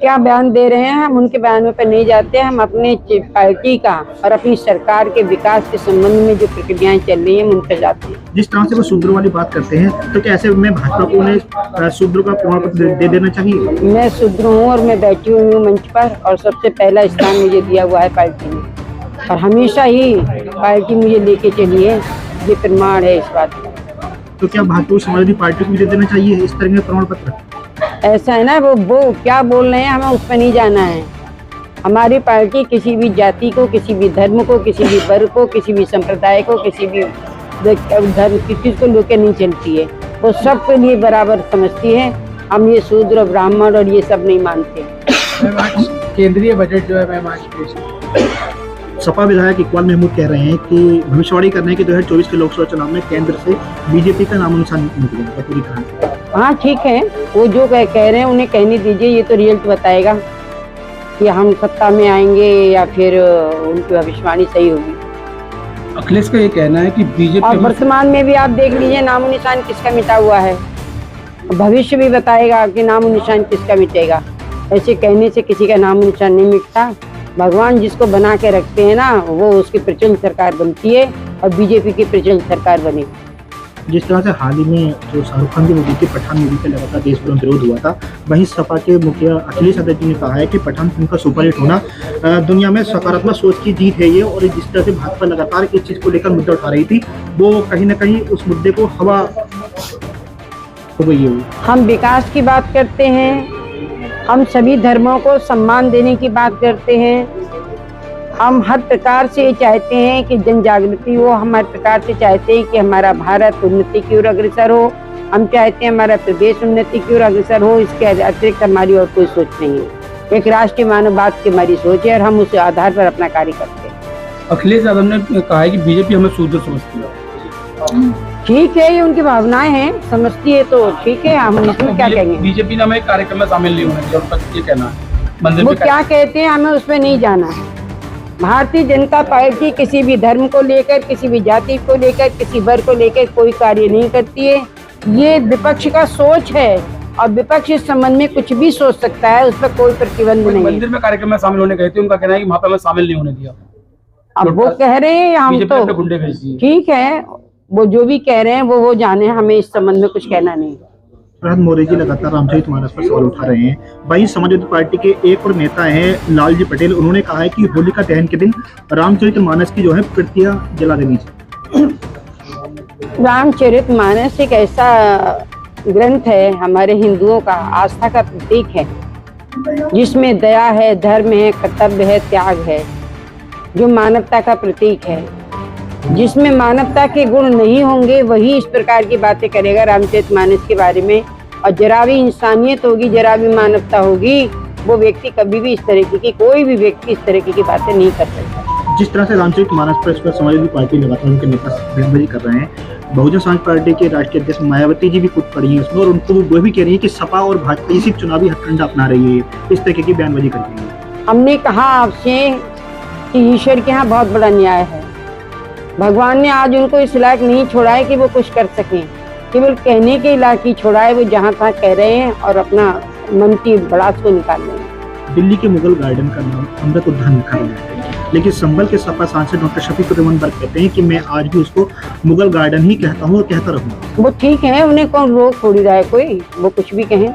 क्या बयान दे रहे हैं, हम उनके बयानों पर नहीं जाते। हम अपने पार्टी का और अपनी सरकार के विकास के संबंध में जो प्रक्रियाएं चल रही हैं उन पर जाते हैं। जिस तरह से वो शूद्रों वाली बात करते हैं, तो क्या ऐसे में भाजपा को उन्हें शूद्रों का प्रमाण पत्र दे देना चाहिए? मैं शूद्र हूँ और मैं बैठी हुई हूँ मंच पर, और सबसे पहला स्थान मुझे दिया हुआ है पार्टी में, और हमेशा ही पार्टी मुझे लेके चली है, ये प्रमाण है इस बात का। तो क्या भाजपा को समाजवादी पार्टी को भी दे देना चाहिए इस तरह के प्रमाण पत्र? ऐसा है ना, वो क्या बोल रहे हैं, हमें उस पर नहीं जाना है। हमारी पार्टी किसी भी जाति को, किसी भी धर्म को, किसी भी वर्ग को, किसी भी संप्रदाय को, किसी भी धर्म किसी को लेकर नहीं चलती है। वो सबके लिए बराबर समझती है। हम ये शूद्र ब्राह्मण और ये सब नहीं मानते। केंद्रीय बजट जो है मैम आज पेश, सपा विधायक इकबाल महमूद कह रहे हैं कि भविष्यवाणी करने के 2024 के लोकसभा चुनाव में केंद्र से बीजेपी का नामो निशान निकलेगा पूरी तरह। हाँ ठीक है, वो जो कह रहे हैं उन्हें कहने दीजिए, ये तो रिजल्ट बताएगा कि हम सत्ता में आएंगे या फिर उनकी भविष्यवाणी सही होगी। अखिलेश का ये कहना है कि बीजेपी और वर्तमान में भी आप देख लीजिए नामो निशान किसका मिटा हुआ है, भविष्य भी बताएगा कि नामो निशान किसका मिटेगा। ऐसे कहने से किसी का नामो निशान नहीं मिटता। भगवान जिसको बना के रखते हैं ना, वो उसकी प्रचंड सरकार बनती है और बीजेपी की प्रचंड सरकार बनेगी। जिस तरह से हाल ही में जो शाहरुख खान की मूवी थी पठान मूवी का लगातार देश भर में विरोध हुआ था, वहीं सपा के मुखिया अखिलेश यादव जी ने कहा है कि पठान फिल्म का सुपरहिट होना दुनिया में सकारात्मक सोच की जीत है ये, और जिस तरह से भाजपा लगातार इस चीज़ को लेकर मुद्दा उठा रही थी, वो कहीं ना कहीं उस मुद्दे को हवा हो गई है। हम विकास की बात करते हैं, हम सभी धर्मों को सम्मान देने की बात करते हैं, हम हर प्रकार से चाहते हैं कि जन जागृति हो, हम हर प्रकार से चाहते हैं कि हमारा भारत उन्नति की ओर अग्रसर हो, हम चाहते हैं हमारा प्रदेश उन्नति की ओर अग्रसर हो। इसके अतिरिक्त हमारी और कोई सोच नहीं है। एक राष्ट्रीय मानववाद की हमारी सोच है और हम उस आधार पर अपना कार्य करते हैं। अखिलेश यादव ने कहा है कि बीजेपी हमें शूद्र समझती है। ठीक है, ये उनकी भावनाएं हैं, समझती है तो ठीक है, हम इसमें क्या कहेंगे। बीजेपी ने हमें कार्यक्रम में शामिल नहीं होने दिया, उनका ये कहना है। वो क्या कहते हैं हमें उसमें नहीं जाना है। भारतीय जनता पार्टी किसी भी धर्म को लेकर, किसी भी जाति को लेकर, किसी वर्ग को लेकर कोई कार्य नहीं करती है। ये विपक्ष का सोच है और विपक्ष इस संबंध में कुछ भी सोच सकता है, उस पर कोई प्रतिबंध नहीं है। मंदिर में कार्यक्रम में शामिल होने गए थे, उनका कहना है कि वहाँ पे हमें शामिल नहीं होने दिया। अब वो कह रहे हैं, हम तो गुंडे भेज दिए। ठीक है, वो जो भी कह रहे हैं वो जाने, हमें इस संबंध में कुछ कहना नहीं। प्रहलाद मौर्य जी लगातार रामचरितमानस पर सवाल उठा रहे हैं। वहीं समाजवादी पार्टी के एक और नेता हैं लालजी पटेल, उन्होंने कहा है कि होलिका दहन के दिन रामचरितमानस की जो है प्रतियां जला देनी चाहिए। रामचरितमानस एक ऐसा ग्रंथ है, हमारे हिंदुओं का आस्था का प्रतीक है, जिसमें दया है, धर्म है, कर्तव्य है, त्याग है, जो मानवता का प्रतीक है। जिसमें मानवता के गुण नहीं होंगे वही इस प्रकार की बातें करेगा रामचरितमानस के बारे में। और जरा भी इंसानियत होगी, जरा भी मानवता होगी, वो व्यक्ति कभी भी इस तरीके की, कोई भी व्यक्ति इस तरीके की बातें नहीं कर सकता। जिस तरह से रामचरितमानस पर इस पर समाजवादी पार्टी लगातार उनके नेता बयानबाजी कर रहे हैं, बहुजन समाज पार्टी के राष्ट्रीय अध्यक्ष मायावती जी भी कूद पड़ी है उसमें, और उनको वो भी कह रही है कि सपा और भाजपा इसी चुनावी हथकंडा अपना रही है, इस तरीके की बयानबाजी कर रही है। हमने कहा आपसे कि ईश्वर के यहाँ बहुत बड़ा न्याय है। भगवान ने आज उनको इस लायक नहीं छोड़ा है कि वो कुछ कर सकें, केवल कहने के लायक ही छोड़ा है। वो जहाँ तहाँ कह रहे हैं और अपना मन की भड़ास को निकाल रहे हैं। दिल्ली के मुगल गार्डन का नाम अमृत उद्यान रखा गया है, लेकिन संभल के सपा सांसद डॉक्टर शफीक रहमान बर्क कहते हैं कि मैं आज भी उसको मुगल गार्डन ही कहता हूँ और कहता रहूँगा। वो ठीक है, उन्हें कौन रोक थोड़ी रहा है कोई, वो कुछ भी कहें।